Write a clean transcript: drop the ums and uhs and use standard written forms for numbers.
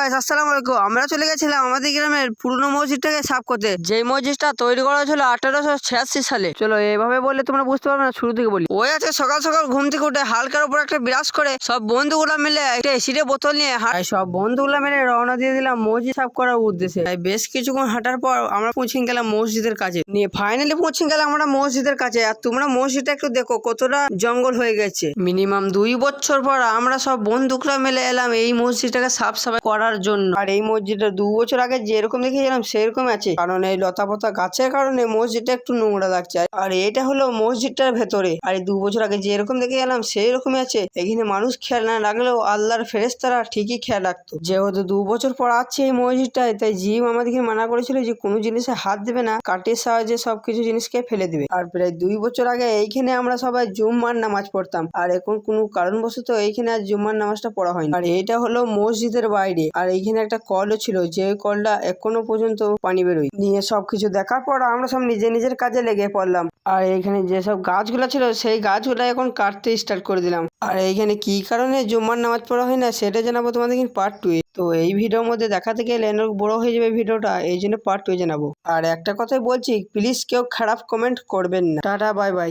Guys, আসসালামু আলাইকুম। আমরা চলে গেছিলাম আমাদের গ্রামের পুরনো মসজিদটাকে সাফ করতে, যেই মসজিদটা তৈরি করা হয়েছিল 1886 সালে। চলো এইভাবে বললে তোমরা বুঝতে পারবে না, শুরু থেকে বলি। ওই আছে সকাল সকাল ঘুম থেকে উঠে হালকার উপর একটা বিরাজ করে সব বন্ধুগুলা মিলে একটা এসিডে বোতল নিয়ে সব বন্ধুগুলা মিলে রওনা দিয়ে দিলাম মসজিদ সাফ করার উদ্দেশ্যে। তাই বেশ কিছুক্ষণ হাঁটার পর আমরা পৌঁছে গেলাম মসজিদের কাছে নিয়ে। ফাইনালি পৌঁছে গেলাম আমরা মসজিদের কাছে। আর তোমরা মসজিদটা একটু দেখো কতটা জঙ্গল হয়ে গেছে। মিনিমাম 2 বছর পর আমরা সব বন্ধুরা মিলে এলাম এই মসজিদটাকে সাফ সাফাই করার জন্য। আর এই মসজিদটা 2 বছর আগে যেরকম দেখেছিলাম সেরকম আছে, কারণ এই লতা পাতা গাছের কারণে মসজিদটা একটু নোংরা লাগছে। আর এটা হলো মসজিদটার ভেতরে। আর এই 2 বছর আগে যেরকম দেখে গেলাম সেরকমই আছে। এখানে মানুষ খেয়াল না রাখলেও আল্লাহর ফেরেশতারা ঠিকই খেয়াল রাখতো। যেহেতু 2 বছর পর আছে এই মসজিদটায়, তাই জিম আমাদেরকে মানা করেছিল যে কোনো জিনিসে হাত দেবে না, কাঠের সাহায্যে সবকিছু জিনিসকে ফেলে দিবে। আর প্রায় 2 বছর আগে এইখানে আমরা সবাই জুম্মার নামাজ পড়তাম। আর এখন কোনো কারণবশত এইখানে আজ জুম্মার নামাজটা পড়া হয়নি। আর এটা হলো মসজিদের বাইরে। আর এইখানে একটা কলও ছিল, যে কলটা এখনো পর্যন্ত পানি বেরোয়। নিয়ে সবকিছু দেখার পর আমরা সব নিজের কাজে লেগে পড়লাম। আর এইখানে যেসব গাছগুলা ছিল সেই গাছগুলা এখন কাটতে স্টার্ট করে দিলাম। আর এইখানে কি কারণে জুম্মার নামাজ পড়া হয় না সেটা জানাবো তোমাদের পার্ট 2 এ। তো এই ভিডিওর মধ্যে দেখাতে গেলে অনেক বড় হয়ে যাবে ভিডিওটা, এই জন্য পার্ট 2 জানাবো। আর একটা কথাই বলছি, প্লিজ কেউ খারাপ কমেন্ট করবেন না। Tata, bye bye.